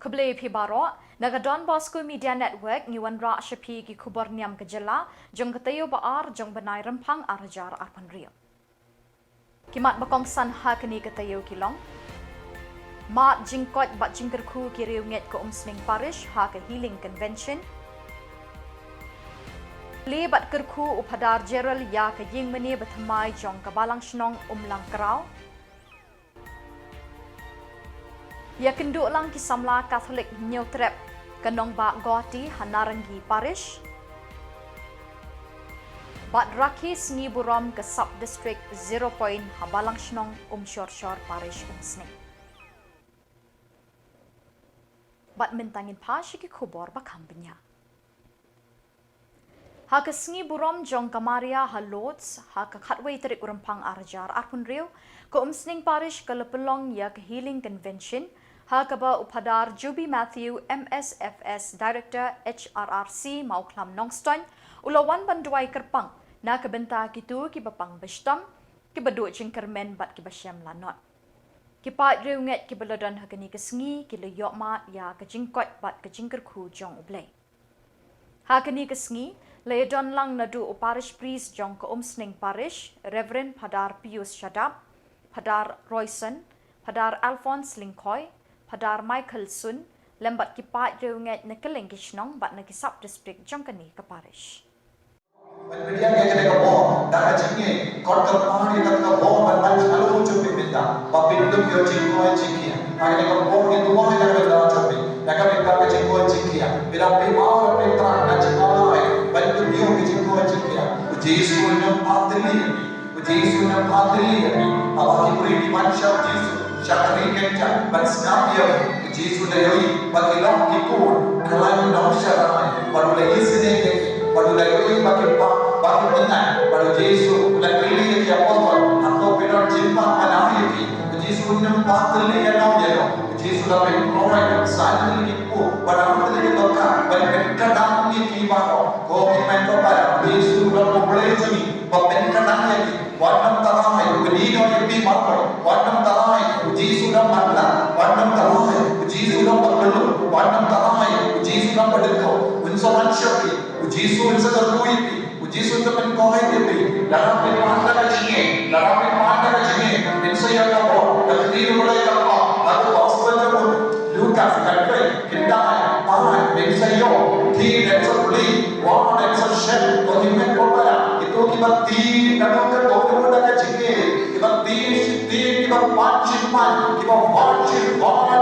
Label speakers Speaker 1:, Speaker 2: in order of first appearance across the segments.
Speaker 1: Kublai pi baro, naga Don Bosco Media Network ni wan ra shapi ki kubar niam kejela, jong katayo baar jong benai rempang arajar arpan rio. Kimat bakong san ha kini katayo kilong. Mat jingkot bat jingkerku ki riu nget ko Umsning Parish ha ke Healing Convention. Bat kerku upadar Gerald ya ke ying meni bethamai jong kabalang shnong umlang kerau. Ya kenduk lang kisamla Catholic New Trap kanong ba Goti Hanarangi Parish. Bat rakis ni burom ke sub district 0 point habalang shnong Shor Parish Umsning. Bat mentangin pa shiki kubor bakambenya. Ha kesngi burom jong kamaria ha lots ha ka khatway terik urempang arajar arpun riu ko Umsning Parish ke lepelong ya ke Healing Convention ha kaba upadar Juby Matthew MSFS Director HRRC Mauklam Nongston ulawan banduai kerpang na kebenta kitu ki bapang bestam ki badu jingkermen bat ki basyam lanot ki pat riu nget ki belodan ha keni kesngi ki leyok mat ya ke jingkot bat ke jingkerku jong ublay ha keni kesngi Leedon lang nadu o parish priest jong ko Umsning Parish, Reverend Padar Pius Shadap, Padar Royson, Padar Alphonse Lingkoy, Padar Michael Sun, lembat kipat reunget nekeling kishnong bat nekisap district jong kani ke parish.
Speaker 2: Media ke bo da jinge kot ka pani ka bo ban ban halu chu pinda ba pindum yo jingo jingia ai ne bo ke duwa da da chu da ka pinda ka jingo jingia bila pe ma pe tra na jingo ai ban tu yo ke jingo jingia jesu ne patri aba ki puri di mansha jesu syakari kenta ban snap yo jesu ne yoi ba ki long ki kur kalan no sharai ba le isne ke pada lagi bagi benar pada Yesus lagi lagi apostol atau benar jimpa mana lagi Yesus nampak lagi yang nama Yesus dapat orang sahaja lagi pun pada orang lagi toka pada kadang ni tiba kau main toka Yesus dapat boleh jadi pada kadang lagi warna tarai berdiri orang lebih mampu warna tarai Yesus dapat lah warna tarai Yesus dapat perlu warna tarai Yesus dapat dekau unsaman syakir Yesus itu terluit, Yesus itu menkohai diri. Dalam permata kecilnya, Insya Allah, terjadi mulai apa? Lalu gospel itu Lukas kata, kita pahan, Insya Allah, tidak seperti, wah, tidak sesat, kohimen kota, itu kita tidak ada dokter kecilnya, kita kita pancing, kita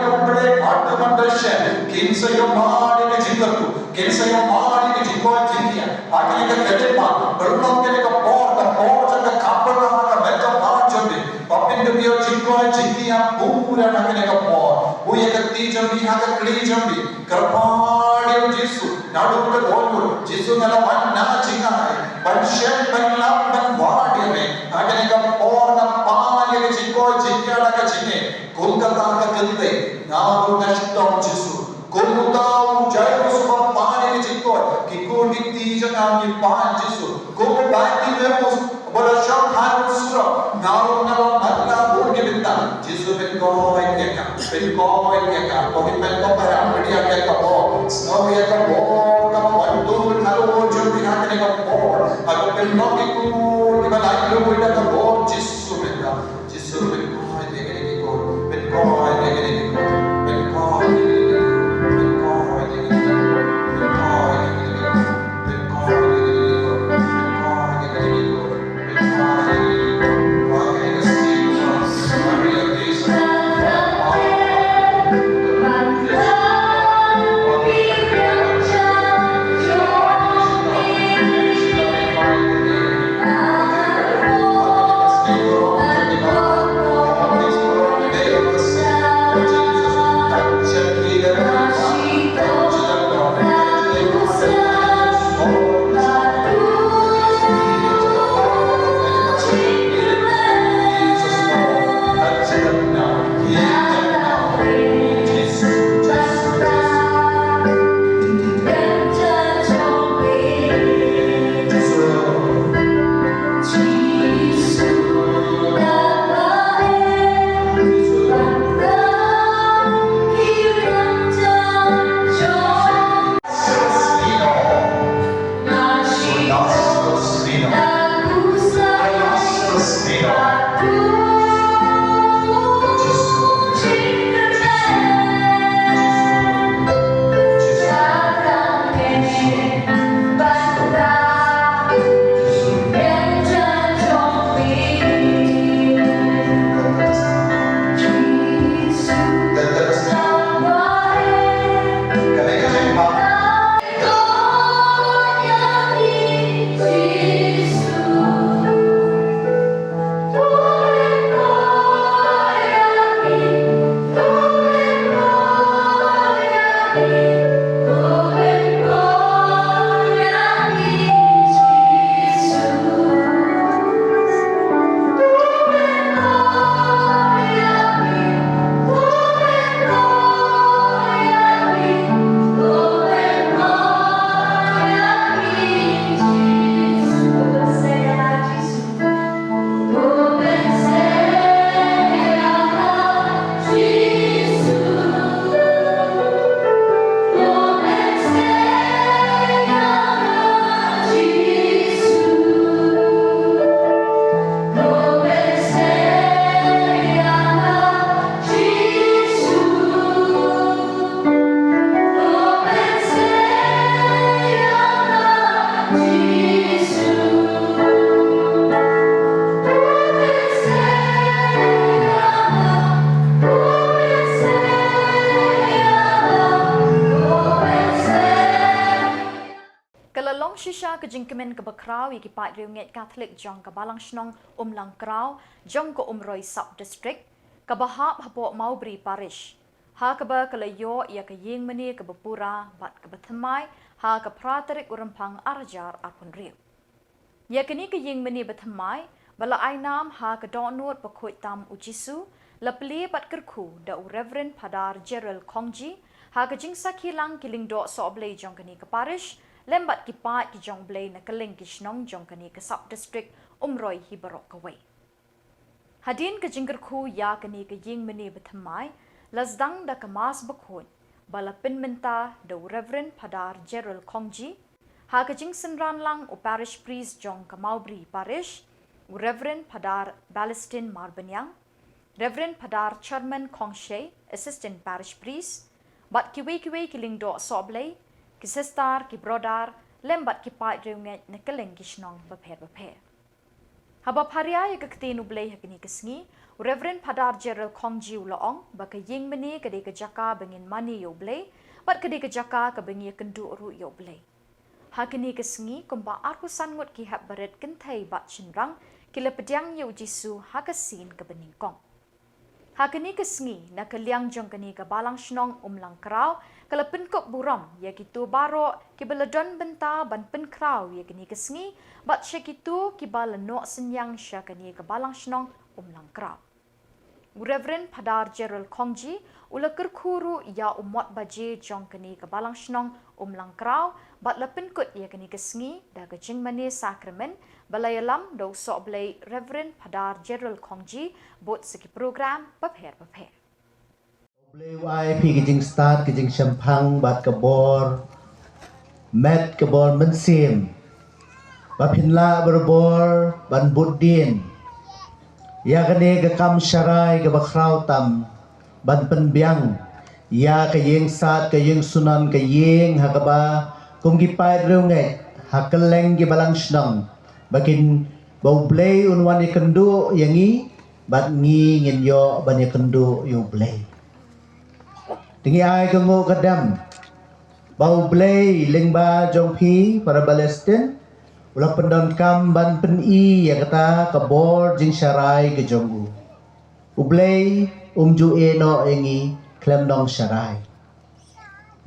Speaker 2: yang berlek, ada manusia, Insya Allah, ini jinggatu, Insya Allah, ini jingkuan jingkia, akhirnya kita kedepan, berulang kita kapor jangan kapor lah, mereka bahan jadi, papin tu biar jingkuan jingkia, pura akhirnya kapor, buaya keti jadi, agak keli jadi, kerapar dia Yesus, nado kita boleh, Yesus nala mana jingkai, bansyam banlam banwar dia ni, akhirnya kapor napal dia jingkuan jingkia lagi jingke, Kolkata ke kelte, nado nastong Yesus. Kolkata jaya musibah pani ni jingkot, kikul dikti jangan dipan Yesus. Kau bagi memus, bola syam harus surah, narum matla bur ke bintang. Yesus benkoi keka, kau benkoi para media keka bo, snow keka bo, kau bantu narum jumpi hati keka bo. Aku benkoi kikul, kita lagi lu ida keka bo, Yesus benkoi dekene kikul, benkoi dekene kikul, benkoi.
Speaker 3: Hãy subscribe cho kênh Ghiền Mì Gõ để không bỏ lỡ
Speaker 1: kejengkemen ke bekrau iki pat riunget Catholic jong ke balang snong lang krau jong ko umroi sub district ke bahap hapok Maubri parish. Ha ke ba kelayo ia ke ying meni ke bepura bat ke bethamai ha ke praterik urempang arjar apun riu. Ia kini ke ying meni bethamai bala ainam ha ke donut bekut tam ujisu lepli bat kerku da Reverend Padar Gerald Kongji ha ke jingsa kilang kiling do soblei jong kini ke parish lembat kipat ki jong blay na keling kishnong jong kani ke sub district umroi hi barok kawai. Hadin ke jingkerku ya kani ke ying meni bethamai lasdang da kemas bekun bala pinmenta da Reverend Padar Gerald Kongji ha ke jing senran lang o parish priest jong ke Maubri parish Reverend Padar Balestin Marbanyang Reverend Padar Chairman Kongshe assistant parish priest bat kiwe kiling do soblay ki sistar, ki brodar, lembat ki pat riunget na keleng kishnong bapher. Habab haria ya kaktin ublay hakini kesngi, Reverend Padar Gerald Kongji ulaong, baka ying meni kade ke jaka bengin mani yo blay, bat kade ke jaka ka bengi kendu ru yo blay. Hakini kesngi kumpa arku sangut ki hap baret kentai bat chinrang, kila pediang yo jisu hakasin ke beningkong. Hakini kesngi na keliang jong kani ke balang shnong lang krau kalau penkop buram ya kitu baro ki beladon benta ban pen krau ya kini kesngi bat syakitu ki balano senyang sya kani ke balang shnong lang krau. Reverend Padar Gerald Kongji ula kerkuru ya umot baje jong kani ke balang shnong lang krau bat la penkut ya kini kesngi da ke jingmani sakramen balayalam do sok blay Reverend Padar Gerald Kongji bot seki program bapher.
Speaker 3: Blay ai pi kijing start kijing champang bat kabor met kabor mensim bapinla berbor ban buddin ya kene ke kam syarai ke bakrau tam ban penbiang ya ke yeng sat ke yeng sunan ke yeng hakaba kum gi pai rungai hakeleng gi balang snang bakin bau blay unwan ikendu yangi bat ngi ngin yo ban ikendu yo blay Tingi ai kengo kadam bau blay lingba jong pi para Palestin ulah pendon kam ban pen i ya kata kabor jing syarai ke jonggu ublay ju eno engi klem dong syarai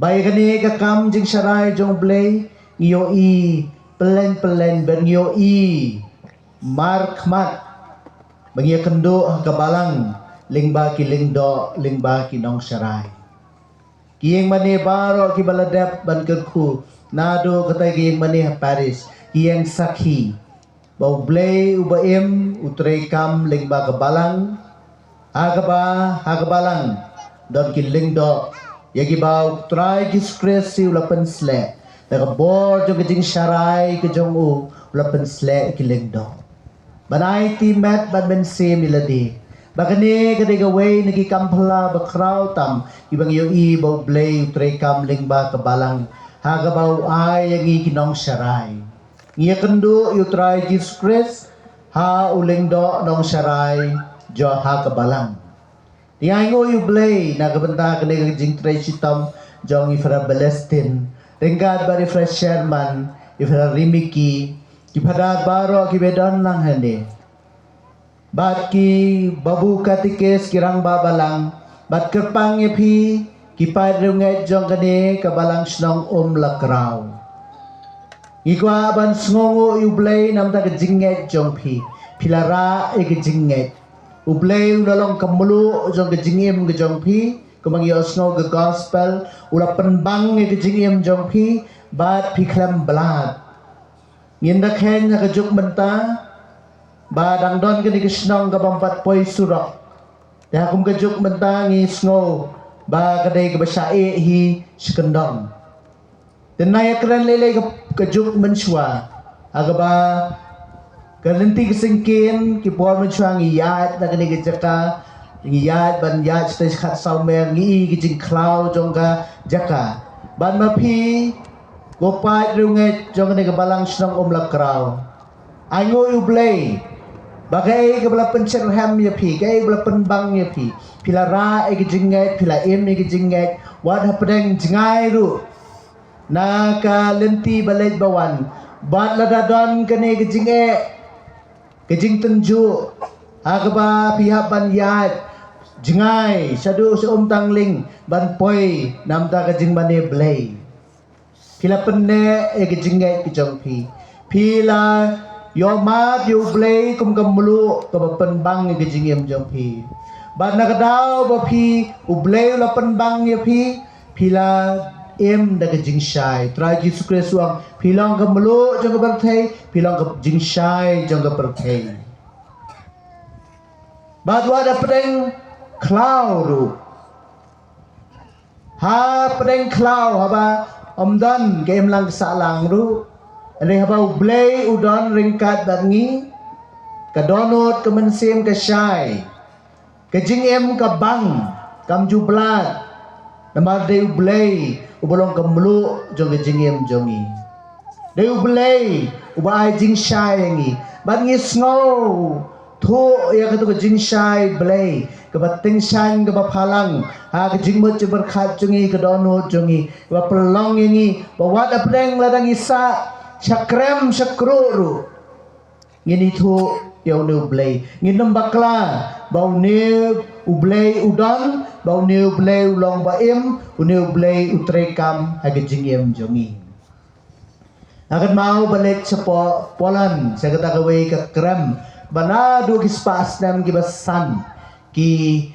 Speaker 3: bai kani ke kam jing syarai jong blay iyo i pelen ben iyo i mark mat bagi kendo ke balang lingba ki lingdo lingba ki dong syarai Kiyeng mani baro ki baladap ban kerku nado katay kiyeng mani Paris kiyeng sakhi bau blay ubaim utray kam lingba kabalang hagabalang don ki lingdo yagi bau try ki skresi ulapan sle daga bor jo kajing syarai ke jong u ulapan sle ki lingdo banai ti met ban ben sim iladi Bakane kadega way nagi kampala bakraw tam ibang yo i bau blay utrekam lingba kabalang hagabau ay yang kinong syarai. Ngiya kendo utray Jesus Christ ha ulingdo nong syarai jo ha kabalang. Tingay ngo yu blay nagabenta kadega jing tray sitam jong ifra Balestin ringkad bari fresh Sherman ifra Rimiki kipadad baro kibedon lang hande. Bat ki babu katikes kirang babalang bat kerpang pi kipad rungai jong kane kabalang snong lakraw ikwa ban sngongo ublay namta ke jinget jong pi pilara e ke jinget ublay ulalong kamulu jong ke jingim ke jong pi kumang yosno ke gospel ula penbang e ke jingim jong pi bat piklam blad nginda ken ke juk menta Badang don kini kisnong kabampat poy surok. Dah kum kejuk mentangi sngo ba kadai kebasae hi sekendong. Tenaya keren lele kejuk mensua. Agaba kalenti kesengkin ki por mensua ngiyat na kini kejaka ngiyat ban yat stage khat saumer ngi kijing klau jongka jaka. Ban mapi gopat runget jong kini kebalang snong lakrau. Aingo ublay Bagai kebala pencerham ya pi, kai kebala penbang ya pi. Pila ra ege jinget, pila im ege jinget. Wad hapedeng jingai ru. Na ka lenti balai bawan. bat ladadon kene kejing kejing tenju agaba pihak ban yat jengai sadu tangling ban poi namta kejing bane blay pila penne kejing kejong pila yo mat yo blay kum kamulu ka penbang kejing jong ban nakadaw ba ublay la penbang pila da kejing syai trai Yesus Kristus ang pilang kamulu jong ka berthai pilang ka jing syai jong ka berthai badwa da pedeng cloud ha pedeng cloud haba omdan game lang salang ru ane haba ublay udon ringkat dangi kadonot kemensim ke syai kejing ka bang kam jublat namar de ublay ubolong kamlu jong kejing jongi de ublay ubai jing syai ngi bangi snow thu ya katu kejing syai blay kebating shan kebaphalang ha kejing mut berkhat jongi kedonot jongi ba pelong ngi bawat apdeng ladang isa chakrem chakruru ngini thu yo nu blay nginam bakla bau ne ublay udon bau ne ublay ulong baim une ublay utrekam hagejing jongi akan mau balik sa Poland sa katagaway ka krem banado kispas nam gibasan ki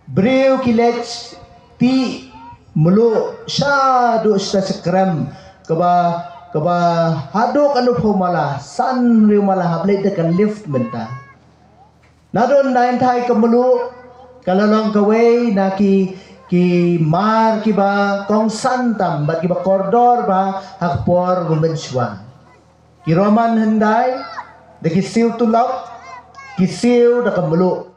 Speaker 3: brew ki lech ti mulu syadu sa krem kaba hadok anu pumala san riu mala hablay dekan lift menta nadon dain thai kamulu kalalong kaway na ki mar ki ba kong santam bat ki ba koridor ba hakpor gumensywa ki roman henday de ki siw tulap ki siw da kamulu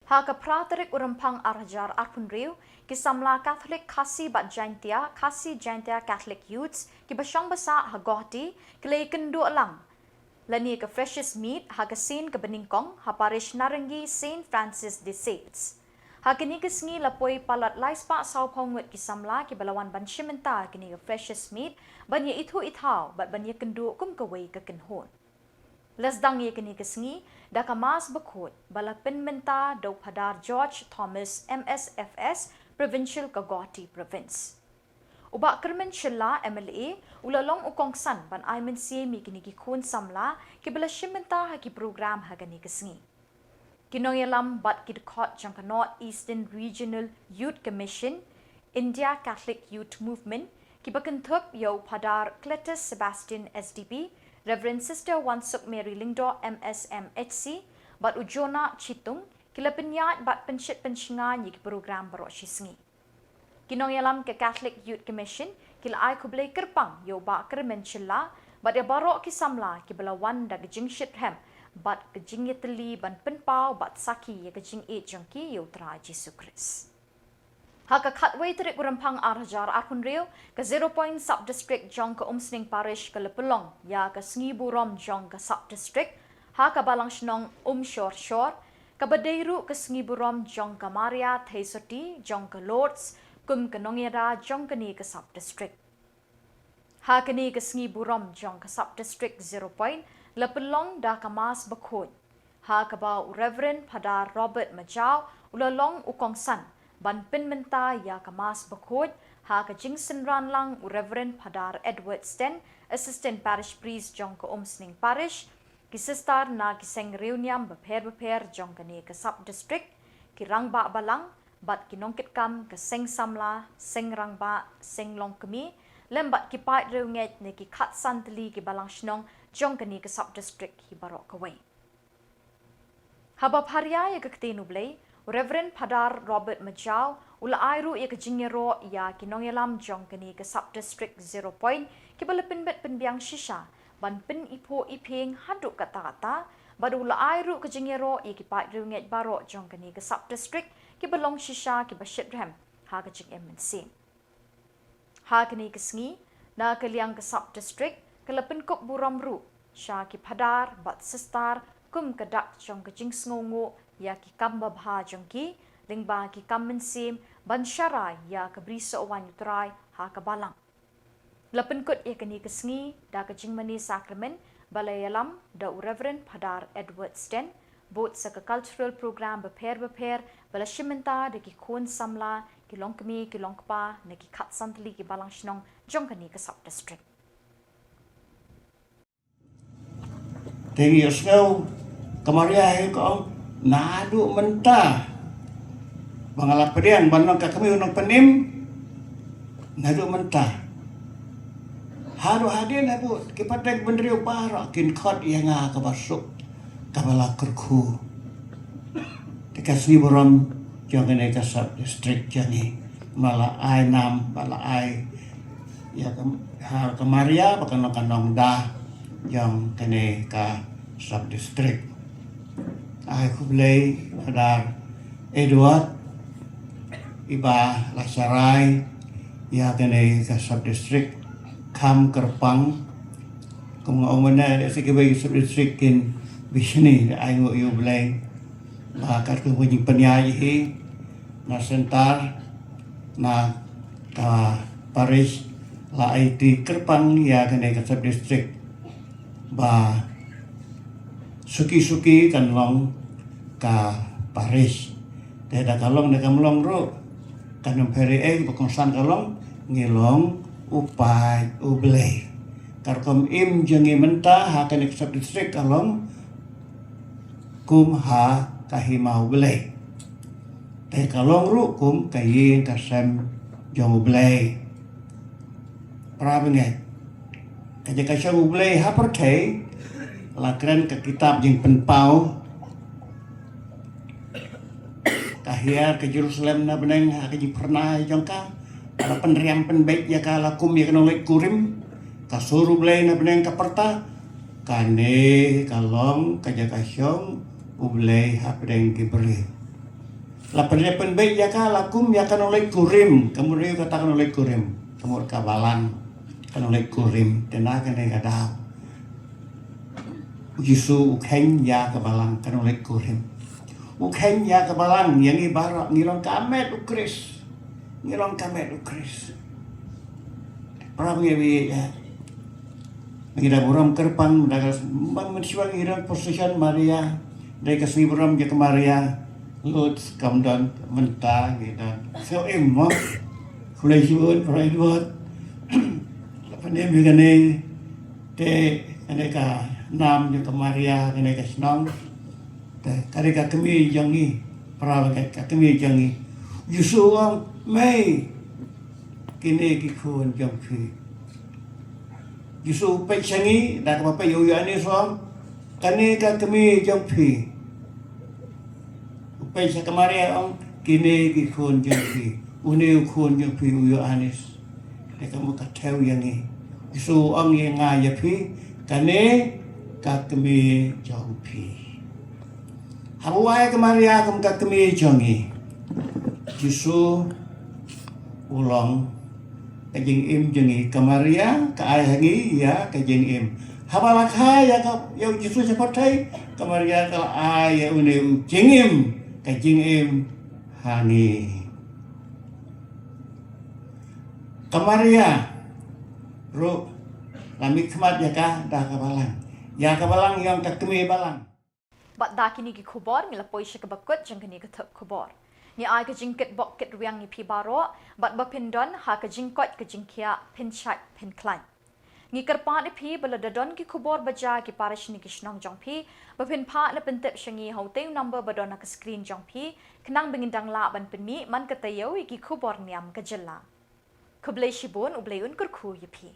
Speaker 1: ha ka pratarik urampang arjar arpun riu ki samla Catholic kasi jaintia Catholic youths ki basyang basa hagoti klay kendo lang lani ka freshest meat ha ka sin ka beningkong ha parish Narangi St. Francis de Sales ha kini kesngi lapoi palat laispa sau pongut ki samla ki balawan ban shimenta kini ka freshest meat ban ye ithu ithau bat ban ye kendu kum kawai ka kenhon lesdang ye kini kesngi da ka mas bakut bala penmenta do padar George Thomas MSFS provincial Kagoti province uba kermen shilla MLA ulalong ukongsan ban aimen mi kini ki khun samla ki bala shimenta ha ki program ha kini kesngi Kinoyalam bat kidkot jangka North Eastern Regional Youth Commission, India Catholic Youth Movement, kibakentup yo padar Cletus Sebastian SDP, Reverend Sister Wansuk Mary Lingdo MSMHC, bat ujona Chitung, kilapenyat bat pensyit penshinga ni program barok shisngi. Kinoyalam ke Catholic Youth Commission, kila ay kublay kerpang yo ba kermen chilla, bat ya barok kisamla kibalawan da gejing shithem, bat kejing yeteli ban penpau bat saki ya kejing jangki yo tra Jesu Kris. Haka khatway terik urampang arjar akun rio ke 0 point sub district jong ke umsning parish ke lepelong ya ke sengibu rom jong ke sub district haka balang shnong shor ke badeiru ke sengibu rom jong ke Maria Theisoti jong ke Lords kum ke Nongyera jong ke ni ke sub district. Haka ni ke sengibu rom jong ke sub district 0 point lepelong dah kamas bakun. Ha kabau Reverend Padar Robert Majau ulalong ukongsan ban penmenta ya kamas bakun ha ka jingsen ran lang Reverend Padar Edward Sten Assistant Parish Priest jong ka umsning parish ki sister na kiseng reuniam beper jong ka ni ka sub district ki rangba balang bat kinongkit kam ka seng samla seng rangba seng long kemi lembat ki pat reunget ne ki khat santli ki balang shnong jong kani ke sub district hi barok kawai. Habab haria ya kektenu blay, Reverend Padar Robert Majau ula airu ya kejingero ya kinongelam jong kani ke sub district 0 point ki balepin bet penbiang shisha ban pen ipo iping haduk kata-kata badu ula airu kejingero ya ki pat riunget barok jong kani ke sub district ki belong shisha ki basyit rem ha kejing MNC. Ha kani kesngi na keliang ke sub district kelepin kop buram ru sya ki padar bat sistar kum kedak jong kejing sngongo ya ki kamba bha jong ki lingba ki kammensim ban syara ya ke briso wan utrai ha ke balang Lapan kut ia kini kesengi da kejing mani sakramen balayalam da Reverend Padar Edward Sten bot sa cultural program beper bala shimenta da ki kon samla ki longkemi ki longkpa na ki kat santli ki balang shnong jong kani ke sub district.
Speaker 4: Tengi osnau kamaria ko nadu mentah bangala pedian banong ka kami unang penim nadu mentah haru hadin abu kipatek bendri upara kin khot yang ka basuk kabala kerku tekas ni borom jangan ka sub district jani mala ai nam mala ai ya har kamaria bakan kanong dah yang kene ka sub district ai kublai Padar Edward iba lasarai ya kene ka sub district kam kerpang kung omana sa kibay sub district kin bisni ai ngo yu blai bakar ku bunyi penyayi na sentar na ka Paris la IT kerpang ya kene ka sub district ba suki-suki kan long ka Paris teda kalong na kamlong ro kanong peri bakongsan kalong ngilong upai ublay karkom im jangi menta ha kanek sub district kalong kum ha kahimau ublay te kalong ru kum kayin kasem jong ublay prabenget kaja kasem ublay ha pertei lakren ke kitab jing penpau kahia ke Jerusalem na beneng ha kaji pernah jongka ala penriam penbaik ya kala kum ya kanolek kurim kasuru blay na beneng kaperta kane kalong kaja kasyong ublay ha pedeng kiberi la penriam penbaik ya kala kum ya kanolek kurim kemudian kata kanolek kurim kemur kabalan kanolek kurim tenah kane kadau Yesu ukhen ya kabalang kanolek kurim ukhen ya kabalang yang ibarat ngilong kamet ukris ngilong kamet ukris prabu ya mengira buram kerpang dagas mensiwang ngira position Maria dari kasni buram je ke Maria lut kamdan mentah gitu so emmo kulai siun kulai buat pandai begini te aneka nam je ke Maria aneka senang te karika kami jangi prabu kami jangi Yusuang May kini kikun jam fi Yusuf pe changi dak apa yo yo ani som kani ka kami jam fi pe sa kamari ang kini kikun jam fi uni kun jam fi yo anis de kamu ka theu yang ni Yusuf ang ye nga ya fi kani ka kami jam fi hawa kamari akam ka kami jangi Yusuf ulang kajing im jengi kamaria ka ai hangi ya kajing im habalak ya ka ya Yesus seperti kamaria ka ai ya une jingim kajing im hangi kamaria ro lamik khmat ya ka balang yang ka kemi balang
Speaker 1: Bat da kini ki khubor ngila poisha ka bakut jang kini ka thap khubor ni ai ka jingkit bok kit riang ni pi baro bat ba pindon ha ka jingkot ka jingkia pinchat pinklan ni kerpa ni pi bala dadon ki khubor baja ki parish ni kishnong jong pi ba pin pha na pentep shangi hote number badona ka screen jong pi knang bingindang la ban pinmi man ka tayo ki khubor niam ka jilla kublai shibun ublai un kur khu yi pi